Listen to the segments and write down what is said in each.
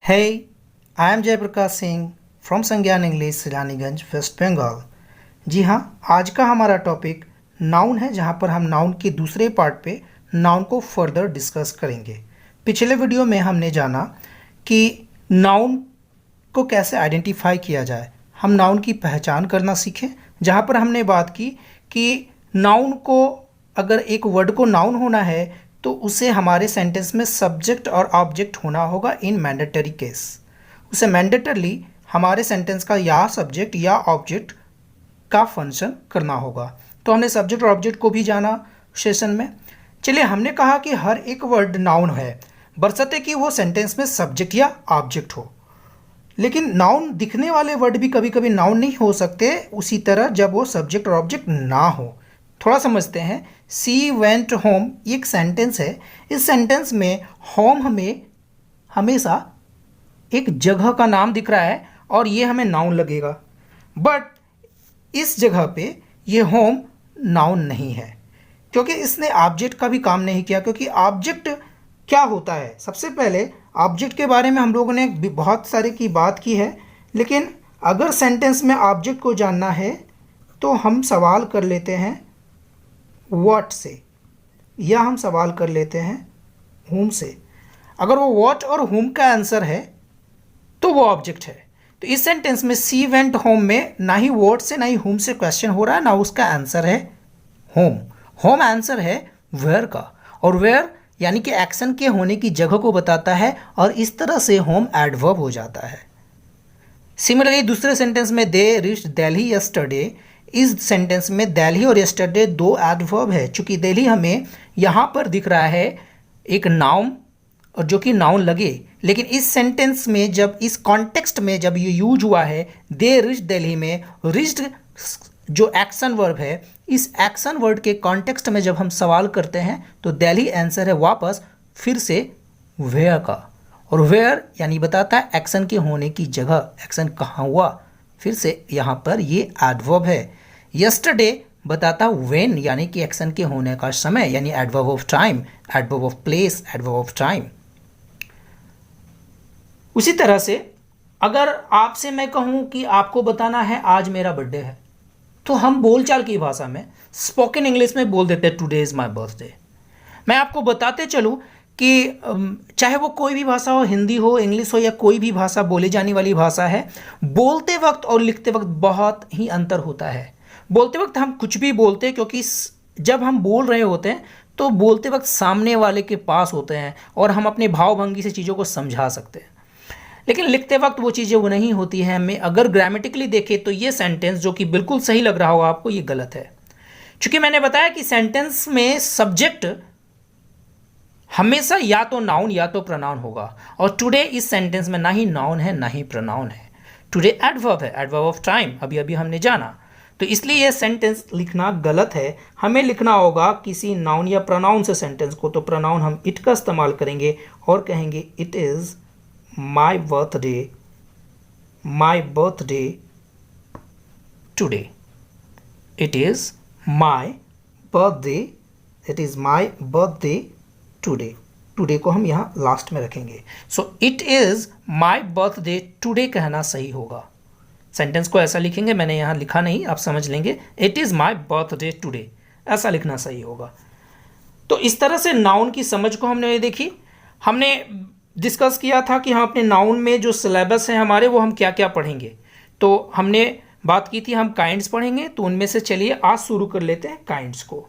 Hey, I am Jayprakash Singh from संज्ञान English Raniganj waste Bengal. जी हाँ, आज का हमारा टॉपिक नाउन है, जहाँ पर हम नाउन के दूसरे पार्ट पे नाउन को फर्दर डिस्कस करेंगे। पिछले वीडियो में हमने जाना कि नाउन को कैसे आइडेंटिफाई किया जाए, हम नाउन की पहचान करना सीखे, जहाँ पर हमने बात की कि नाउन को अगर एक वर्ड को नाउन होना है तो उसे हमारे सेंटेंस में सब्जेक्ट और ऑब्जेक्ट होना होगा इन मैंडेटरी केस। उसे मैंडेटरली हमारे सेंटेंस का या सब्जेक्ट या ऑब्जेक्ट का फंक्शन करना होगा। तो हमने सब्जेक्ट और ऑब्जेक्ट को भी जाना सेशन में। चलिए, हमने कहा कि हर एक वर्ड नाउन है बरसते कि वो सेंटेंस में सब्जेक्ट या ऑब्जेक्ट हो। लेकिन नाउन दिखने वाले वर्ड भी कभी कभी नाउन नहीं हो सकते, उसी तरह जब वो सब्जेक्ट और ऑब्जेक्ट ना हो। थोड़ा समझते हैं। सी वेंट होम एक सेंटेंस है। इस सेंटेंस में होम हमें हमेशा एक जगह का नाम दिख रहा है और ये हमें नाउन लगेगा, बट इस जगह पे ये होम नाउन नहीं है क्योंकि इसने ऑब्जेक्ट का भी काम नहीं किया। क्योंकि ऑब्जेक्ट क्या होता है, सबसे पहले ऑब्जेक्ट के बारे में हम लोगों ने बहुत सारे की बात की है, लेकिन अगर सेंटेंस में ऑब्जेक्ट को जानना है तो हम सवाल कर लेते हैं व्हाट से, या हम सवाल कर लेते हैं whom से। अगर वो व्हाट और whom का आंसर है तो वो ऑब्जेक्ट है। तो इस सेंटेंस में सी वेंट होम में ना ही व्हाट से ना ही whom से क्वेश्चन हो रहा है, ना उसका आंसर है होम। होम आंसर है वेयर का, और वेयर यानी कि एक्शन के होने की जगह को बताता है, और इस तरह से होम एडवर्ब हो जाता है। सिमिलरली दूसरे सेंटेंस में दे रीच्ड दिल्ली यस्टरडे, इस सेंटेंस में दिल्ली और यस्टरडे दो एडवर्ब है। चूंकि दिल्ली हमें यहाँ पर दिख रहा है एक नाउन, और जो कि नाउन लगे, लेकिन इस सेंटेंस में जब इस कॉन्टेक्स्ट में जब ये यूज हुआ है दे रीच्ड दिल्ली में, रीच्ड जो एक्शन वर्ब है, इस एक्शन वर्ड के कॉन्टेक्स्ट में जब हम सवाल करते हैं तो दिल्ली आंसर है वापस फिर से वेयर का, और वेयर यानी बताता है एक्शन के होने की जगह, एक्शन कहाँ हुआ, फिर से यहाँ पर ये एडवर्ब है। यस्टरडे बताता व्हेन यानी कि एक्शन के होने का समय, यानी adverb of time, adverb of place, adverb of time. उसी तरह से अगर आपसे मैं कहूँ कि आपको बताना है आज मेरा बर्थडे है, तो हम बोलचाल की भाषा में स्पोकन इंग्लिश में बोल देते हैं टुडे इज़ माय बर्थडे। मैं आपको बताते चलूँ कि चाहे वो कोई भी भाषा हो, हिंदी हो, इंग्लिश हो, या कोई भी भाषा बोली जाने वाली भाषा है, बोलते वक्त और लिखते वक्त बहुत ही अंतर होता है। बोलते वक्त हम कुछ भी बोलते हैं क्योंकि जब हम बोल रहे होते हैं तो बोलते वक्त सामने वाले के पास होते हैं और हम अपने भाव भंगी से चीज़ों को समझा सकते हैं, लेकिन लिखते वक्त वो चीज़ें वो नहीं होती हैं। हमें अगर ग्रामेटिकली देखें तो ये सेंटेंस जो कि बिल्कुल सही लग रहा होगा आपको, ये गलत है। चूँकि मैंने बताया कि सेंटेंस में सब्जेक्ट हमेशा या तो नाउन या तो प्रोनाउन होगा, और टुडे इस सेंटेंस में ना ही नाउन है ना ही प्रोनाउन है। टुडे एडवर्ब है, एडवर्ब ऑफ टाइम, अभी अभी हमने जाना। तो इसलिए यह सेंटेंस लिखना गलत है। हमें लिखना होगा किसी नाउन या प्रोनाउन से सेंटेंस को, तो प्रोनाउन हम इट का इस्तेमाल करेंगे और कहेंगे it is my birthday, my birthday today, it is my birthday, it is my birthday today. Today को हम यहाँ लास्ट में रखेंगे। So it is my birthday today कहना सही होगा। सेंटेंस को ऐसा लिखेंगे, मैंने यहाँ लिखा नहीं, आप समझ लेंगे, it is my birthday today, ऐसा लिखना सही होगा। तो इस तरह से नाउन की समझ को हमने देखी। हमने डिस्कस किया था कि हम अपने नाउन में जो सिलेबस है हमारे, वो हम क्या क्या पढ़ेंगे। तो हमने बात की थी हम काइंड्स पढ़ेंगे, तो उनमें से चलिए आज शुरू कर लेते हैं काइंड्स को।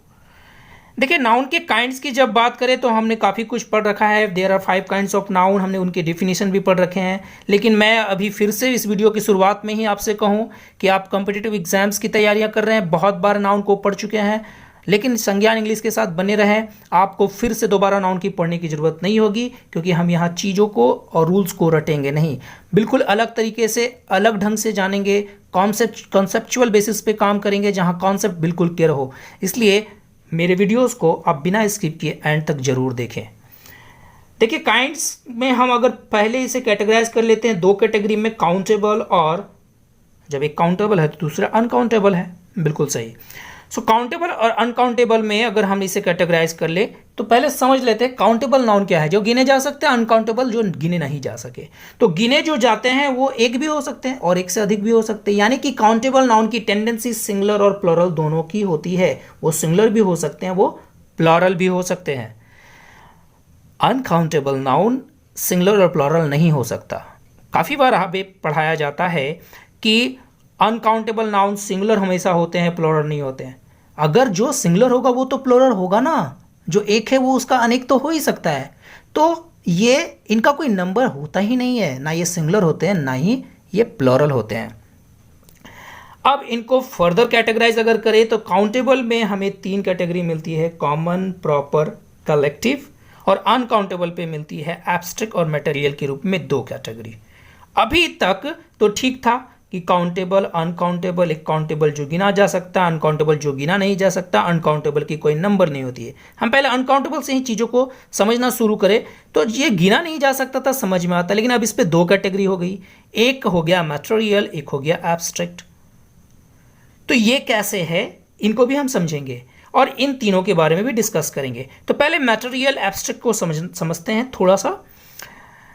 देखिए, नाउन के काइंड्स की जब बात करें तो हमने काफ़ी कुछ पढ़ रखा है। There are 5 kinds of noun, हमने उनके डिफिनीशन भी पढ़ रखे हैं। लेकिन मैं अभी फिर से इस वीडियो की शुरुआत में ही आपसे कहूं कि आप कॉम्पिटिटिव एग्जाम्स की तैयारियां कर रहे हैं, बहुत बार नाउन को पढ़ चुके हैं, लेकिन संज्ञान इंग्लिश के साथ बने रहें। आपको फिर से दोबारा नाउन की पढ़ने की ज़रूरत नहीं होगी, क्योंकि हम यहाँ चीज़ों को और रूल्स को रटेंगे नहीं, बिल्कुल अलग तरीके से, अलग ढंग से जानेंगे, कॉन्सेप्चुअल बेसिस पे काम करेंगे, जहाँ कॉन्सेप्ट बिल्कुल क्लियर हो। इसलिए मेरे वीडियोस को आप बिना स्किप किए एंड तक जरूर देखें। देखिए, काइंड्स में हम अगर पहले इसे कैटेगराइज कर लेते हैं दो कैटेगरी में, काउंटेबल, और जब एक काउंटेबल है तो दूसरा अनकाउंटेबल है, बिल्कुल सही। सो काउंटेबल और अनकाउंटेबल में अगर हम इसे कैटेगराइज कर ले तो पहले समझ लेते हैं काउंटेबल नाउन क्या है, जो गिने जा सकते हैं, अनकाउंटेबल जो गिने नहीं जा सके। तो गिने जो जाते हैं वो एक भी हो सकते हैं और एक से अधिक भी हो सकते हैं, यानी कि काउंटेबल नाउन की टेंडेंसी सिंगुलर और प्लूरल दोनों की होती है। वो सिंगुलर भी हो सकते हैं, वो प्लूरल भी हो सकते हैं। अनकाउंटेबल नाउन सिंगुलर और प्लूरल नहीं हो सकता। काफ़ी बार हमें पढ़ाया जाता है कि अनकाउंटेबल नाउन सिंगुलर हमेशा होते हैं, प्लूरल नहीं होते हैं। अगर जो सिंगुलर होगा वो तो प्लूरल होगा ना, जो एक है वो उसका अनेक तो हो ही सकता है। तो ये इनका कोई नंबर होता ही नहीं है, ना ये सिंगुलर होते हैं ना ही ये प्लूरल होते हैं। अब इनको फर्दर कैटेगराइज अगर करें तो काउंटेबल में हमें 3 कैटेगरी मिलती है, कॉमन, प्रॉपर, कलेक्टिव, और अनकाउंटेबल पे मिलती है एब्स्ट्रैक्ट और मटेरियल के रूप में 2 कैटेगरी। अभी तक तो ठीक था कि काउंटेबल, अनकाउंटेबल, एक काउंटेबल जो गिना जा सकता है, अनकाउंटेबल जो गिना नहीं जा सकता, अनकाउंटेबल की कोई नंबर नहीं होती है। हम पहले अनकाउंटेबल से ही चीज़ों को समझना शुरू करें तो ये गिना नहीं जा सकता था समझ में आता, लेकिन अब इस पर 2 कैटेगरी हो गई, एक हो गया मटेरियल, एक हो गया एब्स्ट्रैक्ट। तो ये कैसे है इनको भी हम समझेंगे और इन तीनों के बारे में भी डिस्कस करेंगे। तो पहले मटेरियल एब्स्ट्रैक्ट को समझते हैं थोड़ा सा।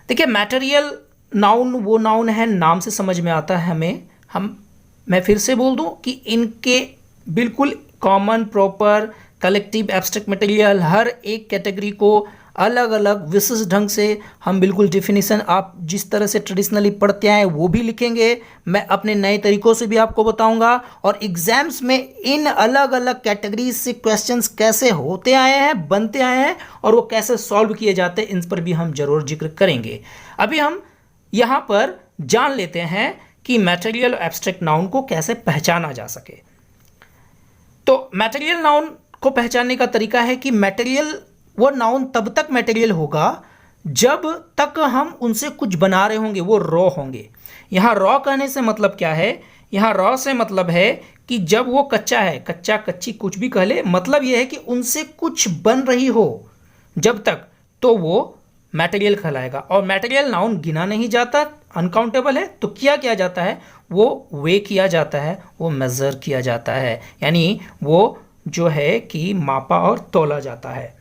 देखिए, मटेरियल नाउन वो नाउन है, नाम से समझ में आता है हमें। मैं फिर से बोल दूं कि इनके बिल्कुल common, proper, collective, abstract, material हर एक कैटेगरी को अलग अलग विशिष्ट ढंग से हम बिल्कुल डिफिनीशन आप जिस तरह से ट्रेडिशनली पढ़ते आए वो भी लिखेंगे, मैं अपने नए तरीक़ों से भी आपको बताऊंगा, और एग्जाम्स में इन अलग अलग कैटेगरीज से क्वेश्चंस कैसे होते आए हैं, बनते आए हैं और वो कैसे सॉल्व किए जाते हैं, इन पर भी हम जरूर जिक्र करेंगे। अभी हम यहाँ पर जान लेते हैं कि मटेरियल और एब्स्ट्रैक्ट नाउन को कैसे पहचाना जा सके। तो मटेरियल नाउन को पहचानने का तरीका है कि मटेरियल वो नाउन तब तक मटेरियल होगा जब तक हम उनसे कुछ बना रहे होंगे, वो रॉ होंगे। यहाँ रॉ कहने से मतलब क्या है, यहाँ रॉ से मतलब है कि जब वो कच्चा है, कच्चा, कच्ची, कुछ भी कह ले, मतलब ये है कि उनसे कुछ बन रही हो जब तक, तो वो मटेरियल कहलाएगा। और मटेरियल नाउन गिना नहीं जाता, अनकाउंटेबल है, तो किया जाता है, वो वे किया जाता है, वो मेजर किया जाता है, यानी वो जो है कि मापा और तोला जाता है।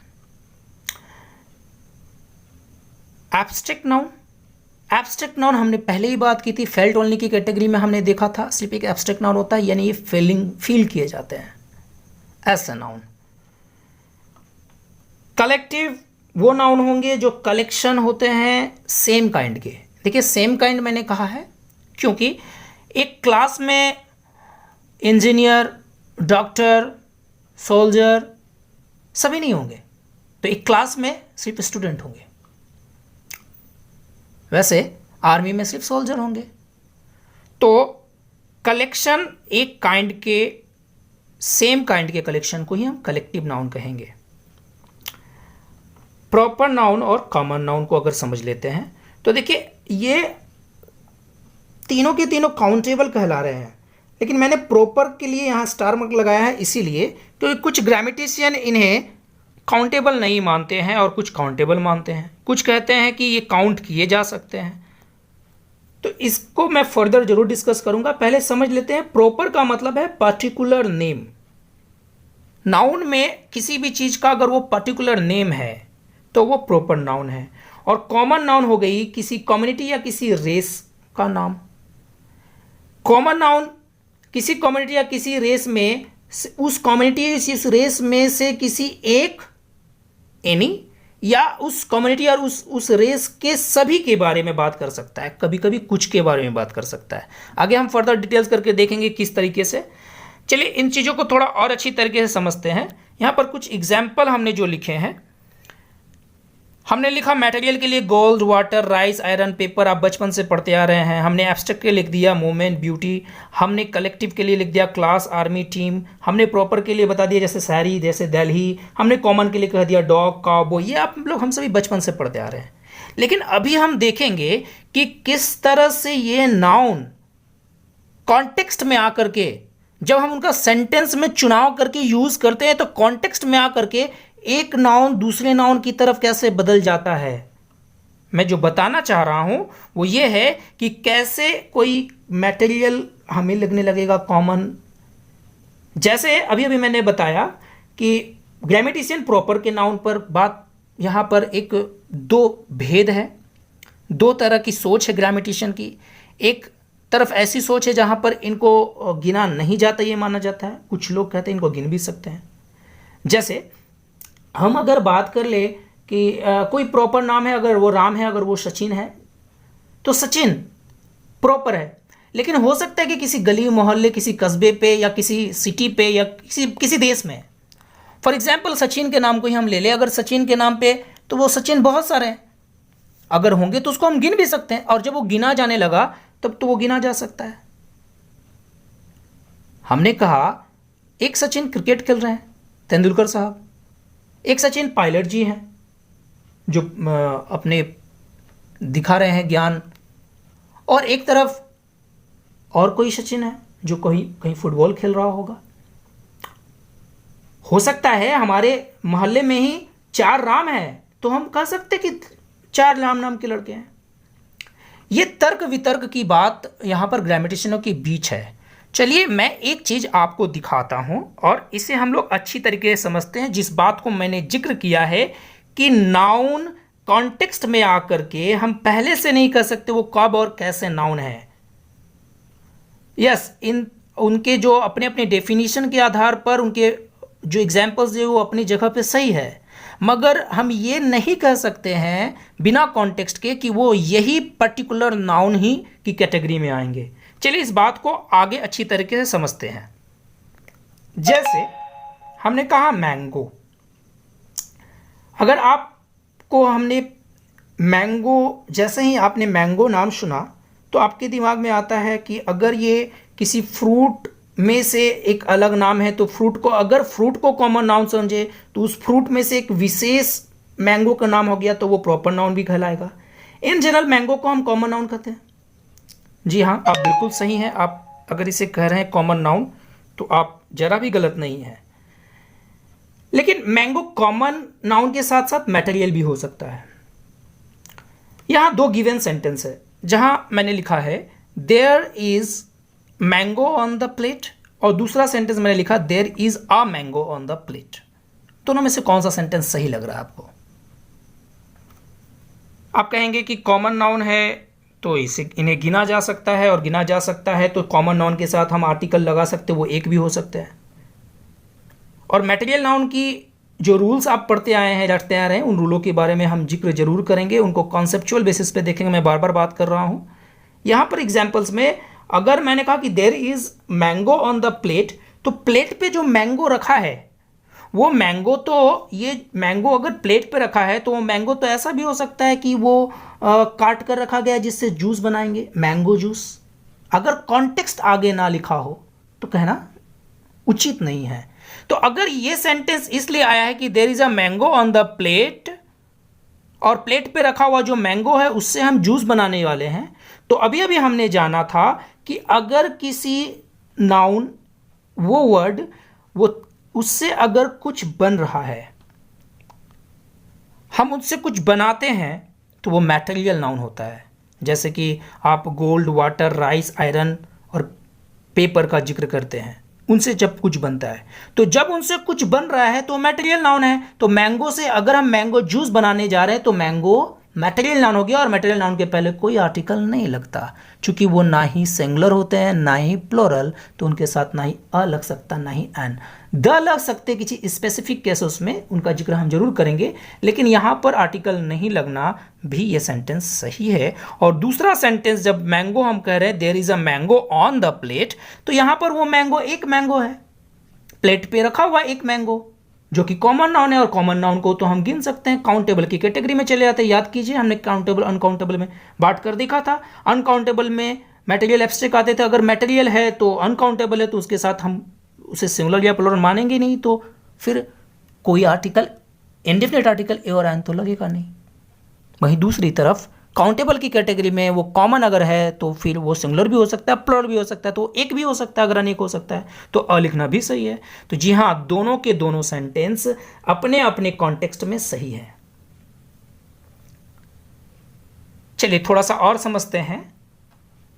एब्स्ट्रैक्ट नाउन हमने पहले ही बात की थी, फेल्ट ओनली की कैटेगरी में हमने देखा था, सिर्फ एक एब्स्ट्रैक्ट नाउन होता है, यानी ये फील किए जाते हैं, ऐसा नाउन। कलेक्टिव वो नाउन होंगे जो कलेक्शन होते हैं सेम काइंड के। देखिए, सेम काइंड मैंने कहा है क्योंकि एक क्लास में इंजीनियर, डॉक्टर, सोल्जर सभी नहीं होंगे, तो एक क्लास में सिर्फ स्टूडेंट होंगे। वैसे आर्मी में सिर्फ सोल्जर होंगे। तो कलेक्शन एक काइंड के, सेम काइंड के कलेक्शन को ही हम कलेक्टिव नाउन कहेंगे। प्रॉपर नाउन और कॉमन नाउन को अगर समझ लेते हैं तो देखिए, ये तीनों के तीनों काउंटेबल कहला रहे हैं, लेकिन मैंने प्रॉपर के लिए यहाँ स्टार मार्क लगाया है इसीलिए क्योंकि कुछ ग्रामेटिशियन इन्हें काउंटेबल नहीं मानते हैं और कुछ काउंटेबल मानते हैं, कुछ कहते हैं कि ये काउंट किए जा सकते हैं। तो इसको मैं फर्दर जरूर डिस्कस करूंगा। पहले समझ लेते हैं, प्रॉपर का मतलब है पर्टिकुलर नेम। नाउन में किसी भी चीज का अगर वो पर्टिकुलर नेम है तो वो प्रॉपर नाउन है। और कॉमन नाउन हो गई किसी कम्युनिटी या किसी रेस का नाम। कॉमन नाउन किसी कम्युनिटी या किसी रेस में, उस कम्युनिटी, इस रेस में से किसी एक, एनी, या उस कम्युनिटी और उस रेस के सभी के बारे में बात कर सकता है, कभी कभी कुछ के बारे में बात कर सकता है। आगे हम फर्दर डिटेल्स करके देखेंगे किस तरीके से। चलिए इन चीज़ों को थोड़ा और अच्छी तरीके से समझते हैं। यहाँ पर कुछ एग्जाम्पल हमने जो लिखे हैं, हमने लिखा मटेरियल के लिए gold, water, rice, iron, paper, आप बचपन से पढ़ते आ रहे हैं। हमने एब्स्ट्रैक्ट के लिए लिख दिया मोमेंट, ब्यूटी। हमने कलेक्टिव के लिए लिख दिया क्लास, आर्मी, टीम। हमने प्रॉपर के लिए बता दिया जैसे शहरी, जैसे दिल्ली। हमने कॉमन के लिए कह दिया डॉग, काउबॉय। ये आप लोग हम सभी बचपन से पढ़ते आ रहे हैं। लेकिन अभी हम देखेंगे कि किस तरह से ये नाउन कॉन्टेक्स्ट में आकर के, जब हम उनका सेंटेंस में चुनाव करके यूज करते हैं तो कॉन्टेक्स्ट में आकर के एक नाउन दूसरे नाउन की तरफ कैसे बदल जाता है। मैं जो बताना चाह रहा हूं वो ये है कि कैसे कोई मटेरियल हमें लगने लगेगा कॉमन, जैसे अभी अभी मैंने बताया कि ग्रामेटिशियन प्रॉपर के नाउन पर बात, यहाँ पर एक दो भेद है, दो तरह की सोच है ग्रामेटिशियन की। एक तरफ ऐसी सोच है जहाँ पर इनको गिना नहीं जाता, ये माना जाता है, कुछ लोग कहते हैं इनको गिन भी सकते हैं। जैसे हम अगर बात कर ले कि कोई प्रॉपर नाम है, अगर वो राम है, अगर वो सचिन है, तो सचिन प्रॉपर है। लेकिन हो सकता है कि किसी गली मोहल्ले, किसी कस्बे पे या किसी सिटी पे या किसी देश में, फॉर एग्जाम्पल सचिन के नाम को ही हम ले लें, अगर सचिन के नाम पे तो वो सचिन बहुत सारे हैं, अगर होंगे तो उसको हम गिन भी सकते हैं, और जब वो गिना जाने लगा तब तो वो गिना जा सकता है। हमने कहा एक सचिन क्रिकेट खेल रहे हैं, तेंदुलकर साहब, एक सचिन पायलट जी हैं जो अपने दिखा रहे हैं ज्ञान, और एक तरफ और कोई सचिन है जो कहीं कहीं फुटबॉल खेल रहा होगा। हो सकता है हमारे मोहल्ले में ही 4 राम हैं, तो हम कह सकते कि 4 राम नाम के लड़के हैं। ये तर्क वितर्क की बात यहाँ पर ग्रामेटिशियनों के बीच है। चलिए मैं एक चीज आपको दिखाता हूं और इसे हम लोग अच्छी तरीके से समझते हैं। जिस बात को मैंने जिक्र किया है कि नाउन कॉन्टेक्स्ट में आकर के हम पहले से नहीं कह सकते वो कब और कैसे नाउन है। यस, इन उनके जो अपने अपने डेफिनेशन के आधार पर उनके जो एग्जाम्पल्स है वो अपनी जगह पे सही है, मगर हम ये नहीं कह सकते हैं बिना कॉन्टेक्स्ट के कि वो यही पर्टिकुलर नाउन ही की कैटेगरी में आएंगे। चलिए इस बात को आगे अच्छी तरीके से समझते हैं। जैसे हमने कहा मैंगो, अगर आपको हमने मैंगो, जैसे ही आपने मैंगो नाम सुना तो आपके दिमाग में आता है कि अगर ये किसी फ्रूट में से एक अलग नाम है तो फ्रूट को, अगर फ्रूट को कॉमन नाउन समझे तो उस फ्रूट में से एक विशेष मैंगो का नाम हो गया तो वो प्रॉपर नाउन भी कहलाएगा। इन जनरल मैंगो को हम कॉमन नाउन कहते हैं। जी हाँ, आप बिल्कुल सही हैं। आप अगर इसे कह रहे हैं कॉमन नाउन तो आप जरा भी गलत नहीं है। लेकिन मैंगो कॉमन नाउन के साथ साथ मटेरियल भी हो सकता है। यहां 2 गिवन सेंटेंस है जहां मैंने लिखा है there is mango on the plate, और दूसरा सेंटेंस मैंने लिखा there is a mango on the plate. दोनों में से कौन सा सेंटेंस सही लग रहा है आपको? आप कहेंगे कि कॉमन नाउन है तो इन्हें गिना जा सकता है, और गिना जा सकता है तो कॉमन नाउन के साथ हम आर्टिकल लगा सकते, वो एक भी हो सकता है। और मटेरियल नाउन की जो रूल्स आप पढ़ते आए हैं, रटते आ रहे हैं, उन रूलों के बारे में हम जिक्र जरूर करेंगे, उनको कॉन्सेप्चुअल बेसिस पे देखेंगे। मैं बार बार बात कर रहा हूं यहां पर एग्जाम्पल्स में। अगर मैंने कहा कि there is mango on the plate, तो प्लेट पे जो मैंगो रखा है वो मैंगो, तो ये मैंगो अगर प्लेट पे रखा है तो वो मैंगो तो ऐसा भी हो सकता है कि वो काट कर रखा गया जिससे जूस बनाएंगे, मैंगो जूस। अगर कॉन्टेक्स्ट आगे ना लिखा हो तो कहना उचित नहीं है। तो अगर ये सेंटेंस इसलिए आया है कि there is a mango on the plate, और प्लेट पे रखा हुआ जो मैंगो है उससे हम जूस बनाने वाले हैं, तो अभी अभी हमने जाना था कि अगर किसी नाउन, वो वर्ड, वो उससे अगर कुछ बन रहा है, हम उससे कुछ बनाते हैं, तो वो मटेरियल नाउन होता है। जैसे कि आप गोल्ड, वाटर, राइस, आयरन और पेपर का जिक्र करते हैं, उनसे जब कुछ बनता है, तो जब उनसे कुछ बन रहा है तो मटेरियल नाउन है। तो मैंगो से अगर हम मैंगो जूस बनाने जा रहे हैं तो मैंगो मटेरियल नाउन हो गया, और मटेरियल नाउन के पहले कोई आर्टिकल नहीं लगता, क्योंकि वो ना ही सिंगुलर होते हैं ना ही प्लूरल, तो उनके साथ ना ही अ लग सकता ना ही एन। द लग सकते किसी स्पेसिफिक केसेस में, उनका जिक्र हम जरूर करेंगे, लेकिन यहां पर आर्टिकल नहीं लगना भी ये सेंटेंस सही है। और दूसरा सेंटेंस, जब मैंगो हम कह रहे हैं there is a mango on the plate, तो यहां पर वो मैंगो एक मैंगो है, प्लेट पे रखा हुआ एक मैंगो, जो कि कॉमन नाउन है। और कॉमन नाउन को तो हम गिन सकते हैं, काउंटेबल की कैटेगरी में चले जाते हैं। याद कीजिए हमने काउंटेबल अनकाउंटेबल में बांट कर देखा था। अनकाउंटेबल में मटेरियल एब्स्ट्रैक्ट आते थे, अगर मटेरियल है तो अनकाउंटेबल है तो उसके साथ हम उसे सिंगुलर या प्लूरल मानेंगे नहीं, तो फिर कोई आर्टिकल, इंडेफिनिट आर्टिकल ए और एन तो लगेगा नहीं। वहीं दूसरी तरफ काउंटेबल की कैटेगरी में वो कॉमन अगर है तो फिर वो सिंगुलर भी हो सकता है, प्लूरल भी हो सकता है, तो एक भी हो सकता है, अगर अनेक हो सकता है तो अ लिखना भी सही है। तो जी हाँ, दोनों के दोनों सेंटेंस अपने अपने कॉन्टेक्स्ट में सही है। चलिए थोड़ा सा और समझते हैं।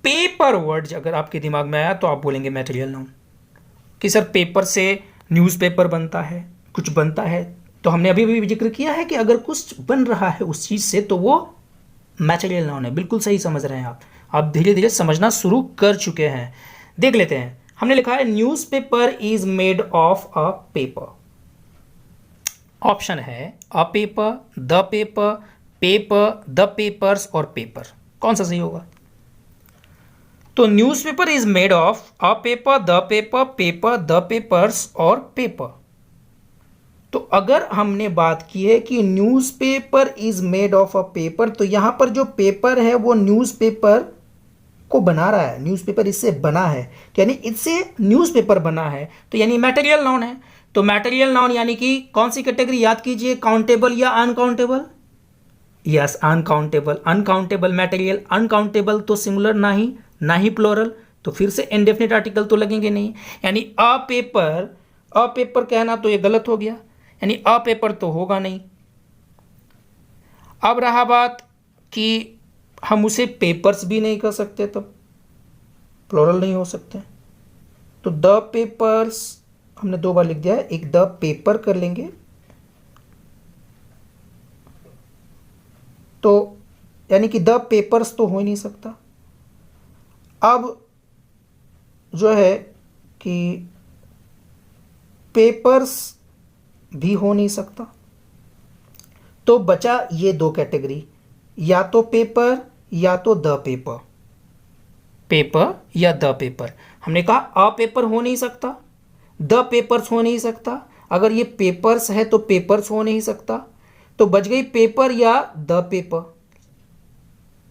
पेपर वर्ड अगर आपके दिमाग में आया तो आप बोलेंगे मटेरियल नाउन। कि सर पेपर से न्यूज़पेपर बनता है, कुछ बनता है, तो हमने अभी भी जिक्र किया है कि अगर कुछ बन रहा है उस चीज़ से तो वो मैटेरियल नाउन है। बिल्कुल सही समझ रहे हैं आप धीरे धीरे समझना शुरू कर चुके हैं। देख लेते हैं, हमने लिखा है newspaper is made of a paper. Option है a paper, the paper, paper, the papers और पेपर। कौन सा सही होगा? तो newspaper is made of a paper, the paper, paper, the papers और पेपर। तो अगर हमने बात की है कि newspaper is made of a paper, तो यहां पर जो पेपर है वो न्यूज़पेपर को बना रहा है, न्यूज़पेपर इससे बना है, तो यानी इससे न्यूज़पेपर बना है, तो यानी मैटेरियल नाउन है। तो मैटेरियल नाउन यानी कि कौन सी कैटेगरी याद कीजिए, काउंटेबल या uncountable? Yes, uncountable. Uncountable material, uncountable तो सिंगुलर ना ही प्लोरल, तो फिर से इंडेफिनिट आर्टिकल तो लगेंगे नहीं। यानी अ पेपर कहना तो ये गलत हो गया, यानी अ पेपर तो होगा नहीं। अब रहा बात कि हम उसे पेपर्स भी नहीं कर सकते, तब प्लोरल नहीं हो सकते। तो द पेपर्स हमने 2 बार लिख दिया है, एक द पेपर कर लेंगे, तो यानी कि द पेपर्स तो हो ही नहीं सकता। अब जो है कि पेपर्स भी हो नहीं सकता, तो बचा ये 2 कैटेगरी, या तो पेपर या तो द पेपर, पेपर या द पेपर। हमने कहा अ पेपर हो नहीं सकता, द पेपर्स हो नहीं सकता, अगर ये पेपर्स है तो पेपर्स हो नहीं सकता, तो बच गई पेपर या द पेपर,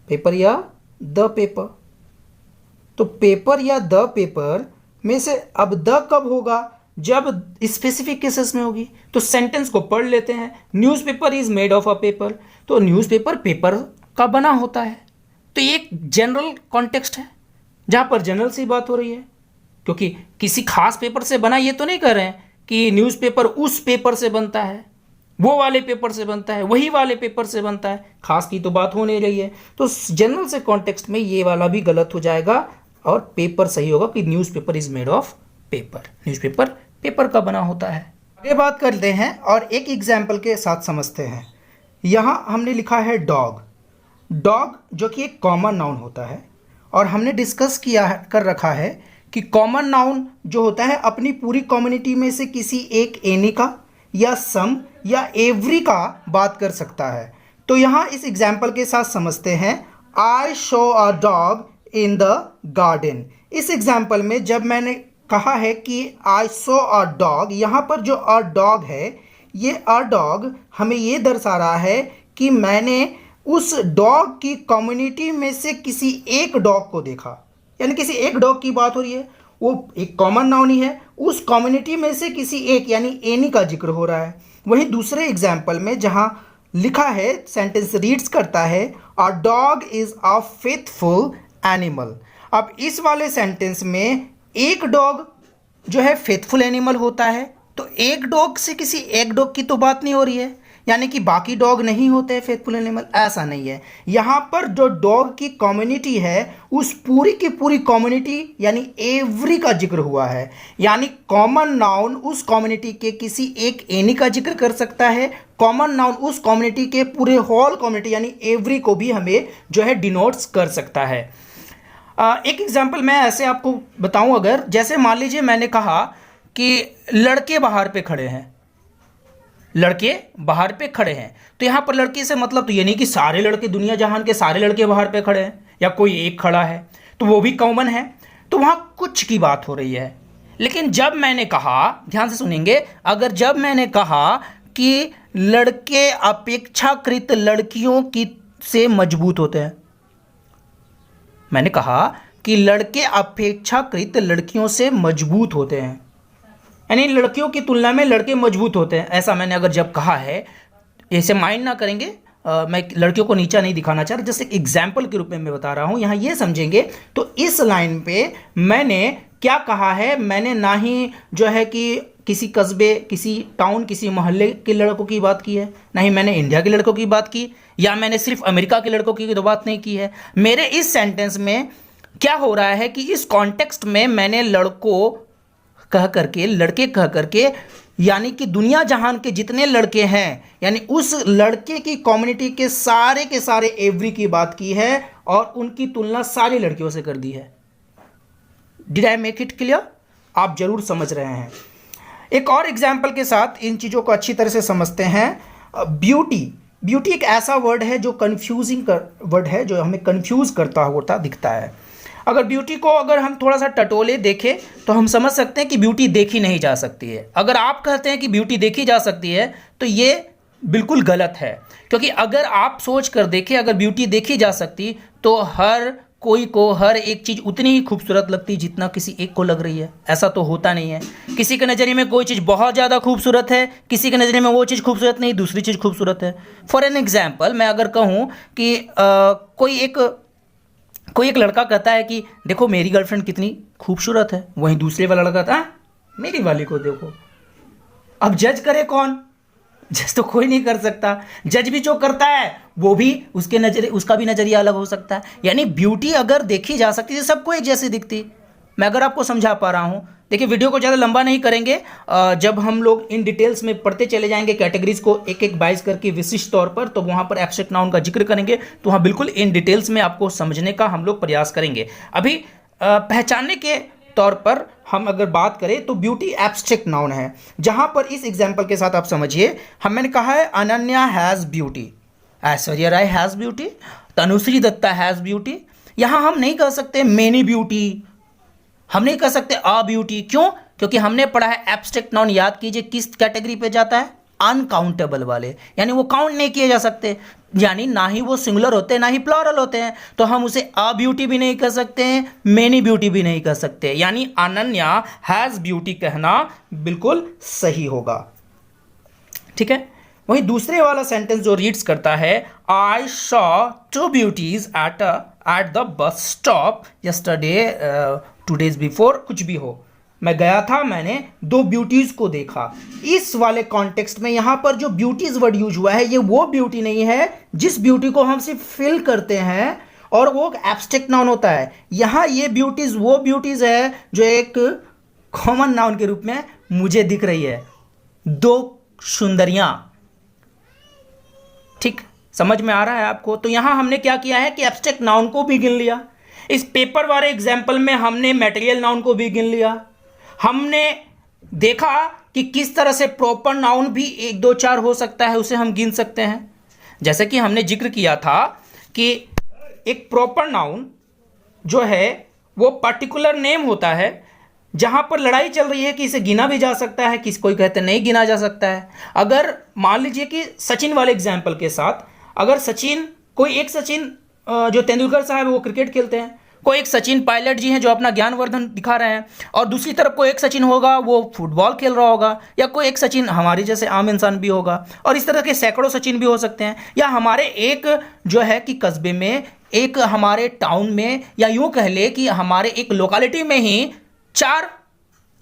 पेपर या द पेपर। तो पेपर या द पेपर में से अब द कब होगा? जब स्पेसिफिक केसेस में होगी। तो सेंटेंस को पढ़ लेते हैं, newspaper is made of a paper, तो न्यूज़पेपर पेपर का बना होता है। तो ये एक जनरल कॉन्टेक्स्ट है जहां पर जनरल सी बात हो रही है, क्योंकि किसी खास पेपर से बना ये तो नहीं कर रहे हैं कि न्यूज़पेपर उस पेपर से बनता है, वो वाले पेपर से बनता है, वही वाले पेपर से बनता है, खास की तो बात हो नहीं रही है। तो जनरल से कॉन्टेक्स्ट में ये वाला भी गलत हो जाएगा और पेपर सही होगा कि newspaper is made of paper, newspaper paper का बना होता है। आगे बात करते हैं और एक एग्जाम्पल के साथ समझते हैं। यहाँ हमने लिखा है डॉग। डॉग जो कि एक कॉमन नाउन होता है, और हमने डिस्कस कर रखा है कि कॉमन नाउन जो होता है अपनी पूरी कम्युनिटी में से किसी एक एनी का या सम या एवरी का बात कर सकता है। तो यहाँ इस एग्जाम्पल के साथ समझते हैं। I show a dog in the garden. इस एग्जाम्पल में जब मैंने कहा है कि आई सो अ डॉग, यहाँ पर जो अ डॉग है, ये अ डॉग हमें ये दर्शा रहा है कि मैंने उस डॉग की कम्युनिटी में से किसी एक डॉग को देखा, यानी किसी एक डॉग की बात हो रही है, वो एक कॉमन नाउन ही है, उस कम्युनिटी में से किसी एक यानी एनी का जिक्र हो रहा है। वहीं दूसरे एग्जाम्पल में जहाँ लिखा है, सेंटेंस रीड्स करता है a dog is a faithful animal. अब इस वाले सेंटेंस में एक डॉग जो है फेथफुल एनिमल होता है, तो एक डॉग से किसी एक डॉग की तो बात नहीं हो रही है, यानी कि बाकी डॉग नहीं होते हैं फेथफुल एनिमल, ऐसा नहीं है। यहाँ पर जो डॉग की कम्युनिटी है उस पूरी की पूरी कम्युनिटी यानी एवरी का जिक्र हुआ है, यानी कॉमन नाउन उस कम्युनिटी के किसी एक एनी का जिक्र कर सकता है, कॉमन नाउन उस कम्युनिटी के पूरे होल कम्युनिटी यानी एवरी को भी हमें जो है डिनोट्स कर सकता है। एक एग्जाम्पल मैं ऐसे आपको बताऊं, अगर जैसे मान लीजिए मैंने कहा कि लड़के बाहर पे खड़े हैं, लड़के बाहर पे खड़े हैं, तो यहाँ पर लड़के से मतलब तो ये नहीं कि सारे लड़के, दुनिया जहान के सारे लड़के बाहर पे खड़े हैं या कोई एक खड़ा है, तो वो भी कॉमन है, तो वहाँ कुछ की बात हो रही है। लेकिन जब मैंने कहा, ध्यान से सुनेंगे, अगर जब मैंने कहा कि लड़के अपेक्षाकृत लड़कियों की से मजबूत होते हैं, मैंने कहा कि लड़के अपेक्षाकृत लड़कियों से मजबूत होते हैं, यानी लड़कियों की तुलना में लड़के मजबूत होते हैं, ऐसा मैंने अगर जब कहा है, इसे माइंड ना करेंगे, मैं लड़कियों को नीचा नहीं दिखाना चाह रहा, जैसे एक एग्जाम्पल के रूप में मैं बता रहा हूँ, यहाँ ये समझेंगे। तो इस लाइन पे मैंने क्या कहा है, मैंने ना ही जो है कि किसी कस्बे, किसी टाउन, किसी मोहल्ले के लड़कों की बात की है, ना ही मैंने इंडिया के लड़कों की बात की, या मैंने सिर्फ अमेरिका के लड़कों की तो बात नहीं की है। मेरे इस सेंटेंस में क्या हो रहा है कि इस कॉन्टेक्स्ट में मैंने लड़कों कह करके, लड़के कह करके, यानी कि दुनिया जहान के जितने लड़के हैं, यानी उस लड़के की कम्युनिटी के सारे एवरी की बात की है और उनकी तुलना सारी लड़कियों से कर दी है। Did I make it clear? आप जरूर समझ रहे हैं। एक और एग्जाम्पल के साथ इन चीज़ों को अच्छी तरह से समझते हैं। ब्यूटी, ब्यूटी एक ऐसा वर्ड है जो कन्फ्यूजिंग वर्ड है, जो हमें कन्फ्यूज करता होता दिखता है। अगर ब्यूटी को अगर हम थोड़ा सा टटोले देखें तो हम समझ सकते हैं कि ब्यूटी देखी नहीं जा सकती है। अगर आप कहते हैं कि ब्यूटी देखी जा सकती है तो ये बिल्कुल गलत है, क्योंकि अगर आप सोच कर देखें, अगर ब्यूटी देखी जा सकती तो हर कोई को हर एक चीज़ उतनी ही खूबसूरत लगती जितना किसी एक को लग रही है। ऐसा तो होता नहीं है। किसी के नज़रिए में कोई चीज़ बहुत ज़्यादा खूबसूरत है, किसी के नज़रिए में वो चीज़ खूबसूरत नहीं, दूसरी चीज़ खूबसूरत है। फॉर एन एग्जाम्पल मैं अगर कहूँ कि कोई एक लड़का कहता है कि देखो मेरी गर्लफ्रेंड कितनी खूबसूरत है, वहीं दूसरे वाला लड़का कहता है मेरी वाली को देखो। अब जज करे कौन? जज तो कोई नहीं कर सकता। जज भी जो करता है वो भी उसका भी नजरिया अलग हो सकता है। यानी ब्यूटी अगर देखी जा सकती है सबको एक जैसी दिखती। मैं अगर आपको समझा पा रहा हूँ, देखिए वीडियो को ज़्यादा लंबा नहीं करेंगे। जब हम लोग इन डिटेल्स में पढ़ते चले जाएंगे कैटेगरीज को एक एक बाइज करके विशिष्ट तौर पर, तो वहाँ पर एब्स्ट्रैक्ट नाउन का जिक्र करेंगे, तो वहाँ बिल्कुल इन डिटेल्स में आपको समझने का हम लोग प्रयास करेंगे। अभी पहचानने के तौर पर हम अगर बात करें तो ब्यूटी एब्स्ट्रैक्ट नाउन है, जहाँ पर इस एग्जाम्पल के साथ आप समझिए, मैंने कहा है Ananya has beauty, Aishwarya Rai has beauty, Tanushree Dutta has beauty. यहाँ हम नहीं कह सकते मेनी ब्यूटी, हम नहीं कह सकते अ ब्यूटी। क्यों? क्योंकि हमने पढ़ा है एब्स्ट्रैक्ट नाउन, याद कीजिए किस कैटेगरी पे जाता है? अनकाउंटेबल वाले, यानी वो काउंट नहीं किए जा सकते, यानी ना ही वो सिंगुलर होते हैं ना ही प्लूरल होते हैं। तो हम उसे अ ब्यूटी भी नहीं कह सकते हैं, मेनी ब्यूटी भी नहीं कह सकते, यानी अनन्या हैज़ ब्यूटी कहना बिल्कुल सही होगा। ठीक है। वहीं दूसरे वाला सेंटेंस जो रीड्स करता है, I saw two beauties at the bus stop yesterday, 2 days before, कुछ भी हो, मैं गया था, मैंने 2 ब्यूटीज को देखा। इस वाले कॉन्टेक्स्ट में यहां पर जो ब्यूटीज वर्ड यूज हुआ है, ये वो ब्यूटी नहीं है जिस ब्यूटी को हम सिर्फ फील करते हैं और वो एब्स्ट्रैक्ट नाउन होता है। यहां ये ब्यूटीज वो ब्यूटीज है जो एक कॉमन नाउन के रूप में मुझे दिख रही है, 2 सुंदरियां। ठीक, समझ में आ रहा है आपको? तो यहां हमने क्या किया है कि एब्स्ट्रैक्ट नाउन को भी गिन लिया। इस पेपर वाले एग्जाम्पल में हमने मटेरियल नाउन को भी गिन लिया। हमने देखा कि किस तरह से प्रॉपर नाउन भी 1 2 4 हो सकता है, उसे हम गिन सकते हैं। जैसे कि हमने जिक्र किया था कि एक प्रॉपर नाउन जो है वो पर्टिकुलर नेम होता है, जहां पर लड़ाई चल रही है कि इसे गिना भी जा सकता है, किसी कोई कहते नहीं गिना जा सकता है। अगर मान लीजिए कि सचिन वाले एग्जाम्पल के साथ, अगर सचिन, कोई एक सचिन जो तेंदुलकर साहब वो क्रिकेट खेलते हैं, कोई एक सचिन पायलट जी हैं जो अपना ज्ञानवर्धन दिखा रहे हैं, और दूसरी तरफ कोई एक सचिन होगा वो फुटबॉल खेल रहा होगा, या कोई एक सचिन हमारे जैसे आम इंसान भी होगा, और इस तरह के सैकड़ों सचिन भी हो सकते हैं। या हमारे एक जो है कि कस्बे में, एक हमारे टाउन में, या यूं कह ले कि हमारे एक लोकेलिटी में ही 4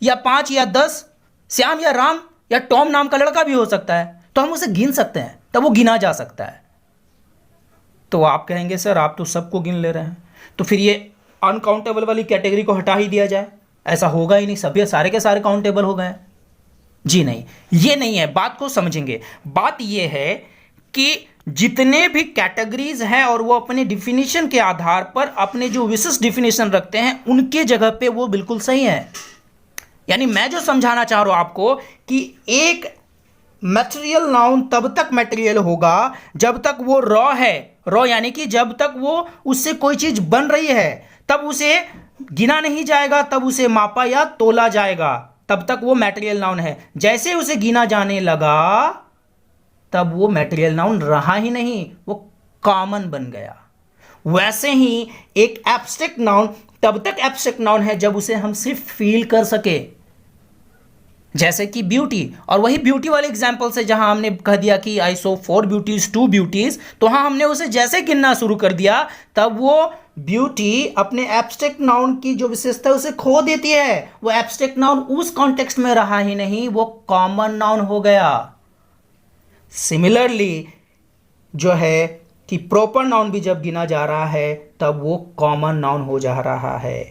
या 5 या 10 श्याम या राम या टॉम नाम का लड़का भी हो सकता है, तो हम उसे गिन सकते हैं, तब वो गिना जा सकता है। तो आप कहेंगे सर आप तो सबको गिन ले रहे हैं, तो फिर ये अनकाउंटेबल वाली कैटेगरी को हटा ही दिया जाए, ऐसा होगा ही नहीं, सभी सारे के सारे काउंटेबल हो गए। जी नहीं, ये नहीं है। बात को समझेंगे। बात ये है कि जितने भी कैटेगरीज हैं और वो अपने डिफिनीशन के आधार पर अपने जो विशिष्ट डिफिनीशन रखते हैं, उनके जगह पे वो बिल्कुल सही है। यानी मैं जो समझाना चाह रहा हूं आपको कि एक मटेरियल नाउन तब तक मटेरियल होगा जब तक वो रॉ है, रॉ यानी कि जब तक वो उससे कोई चीज बन रही है, तब उसे गिना नहीं जाएगा, तब उसे मापा या तोला जाएगा, तब तक वो मटेरियल नाउन है। जैसे उसे गिना जाने लगा तब वो मटेरियल नाउन रहा ही नहीं, वो कॉमन बन गया। वैसे ही एक एब्स्ट्रैक्ट नाउन तब तक एब्स्ट्रैक्ट नाउन है जब उसे हम सिर्फ फील कर सके, जैसे कि ब्यूटी। और वही ब्यूटी वाले एग्जाम्पल से जहां हमने कह दिया कि आई सो 4 ब्यूटीज 2 ब्यूटीज, तो हाँ हमने उसे जैसे गिनना शुरू कर दिया तब वो ब्यूटी अपने एब्स्ट्रैक्ट नाउन की जो विशेषता उसे खो देती है। वो एब्स्ट्रैक्ट नाउन उस कॉन्टेक्स्ट में रहा ही नहीं, वो कॉमन नाउन हो गया। सिमिलरली जो है कि प्रॉपर नाउन भी जब गिना जा रहा है तब वो कॉमन नाउन हो जा रहा है।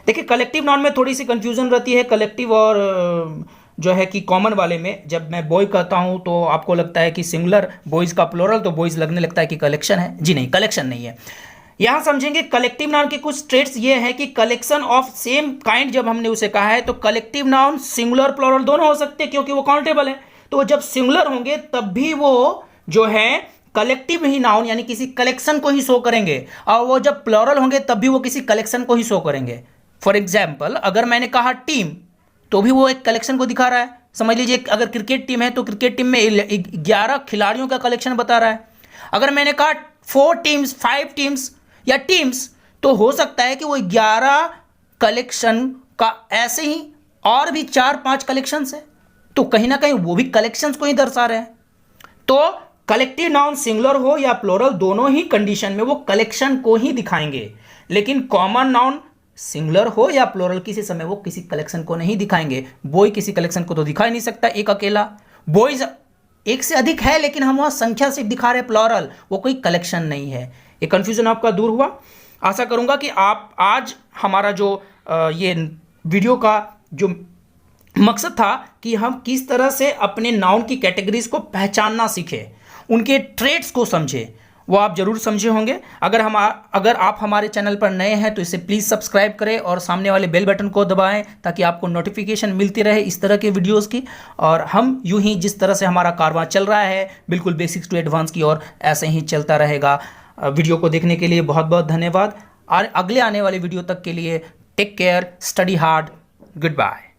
देखिए कलेक्टिव नाउन में थोड़ी सी कंफ्यूजन रहती है, कलेक्टिव और जो है कि कॉमन वाले में। जब मैं बॉय कहता हूं तो आपको लगता है कि सिंगुलर, बॉयज का प्लोरल, तो बॉयज लगने लगता है कि कलेक्शन है। जी नहीं, कलेक्शन नहीं है। यहां समझेंगे कलेक्टिव नाउन के कुछ ट्रेट्स ये है कि कलेक्शन ऑफ सेम काइंड जब हमने उसे कहा है तो कलेक्टिव नाउन सिंगुलर प्लोरल दोनों हो सकते हैं क्योंकि वो काउंटेबल है। तो जब सिंगुलर होंगे तब भी वो जो है कलेक्टिव ही नाउन यानी किसी कलेक्शन को ही शो करेंगे, और वो जब प्लोरल होंगे तब भी वो किसी कलेक्शन को ही शो करेंगे। फॉर एग्जाम्पल अगर मैंने कहा टीम तो भी वो एक कलेक्शन को दिखा रहा है। समझ लीजिए अगर क्रिकेट टीम है तो क्रिकेट टीम में 11 खिलाड़ियों का कलेक्शन बता रहा है। अगर मैंने कहा 4 टीम्स, 5 टीम्स या टीम्स, तो हो सकता है कि वो 11 कलेक्शन का ऐसे ही और भी 4-5 कलेक्शन है, तो कहीं ना कहीं वो भी कलेक्शंस को ही दर्शा रहे हैं। तो कलेक्टिव नाउन सिंगुलर हो या प्लोरल दोनों ही कंडीशन में वो कलेक्शन को ही दिखाएंगे, लेकिन कॉमन नाउन सिंगुलर हो या प्लोरल किसी समय वो किसी कलेक्शन को नहीं दिखाएंगे। बॉय किसी कलेक्शन को तो दिखा ही नहीं सकता एक अकेला, बॉयज एक से अधिक है लेकिन हम वहां संख्या से दिखा रहे प्लोरल, वो कोई कलेक्शन नहीं है। ये कंफ्यूजन आपका दूर हुआ। आशा करूंगा कि आप आज हमारा जो ये वीडियो का जो मकसद था कि हम किस तरह से अपने नाउन की कैटेगरीज को पहचानना सीखें, उनके ट्रेड्स को समझें, वो आप जरूर समझे होंगे। अगर आप हमारे चैनल पर नए हैं तो इसे प्लीज़ सब्सक्राइब करें और सामने वाले बेल बटन को दबाएं ताकि आपको नोटिफिकेशन मिलती रहे इस तरह के वीडियोस की। और हम यूं ही जिस तरह से हमारा कारवां चल रहा है बिल्कुल बेसिक्स टू एडवांस की और ऐसे ही चलता रहेगा। वीडियो को देखने के लिए बहुत बहुत धन्यवाद और अगले आने वाले वीडियो तक के लिए take care, study hard, good bye.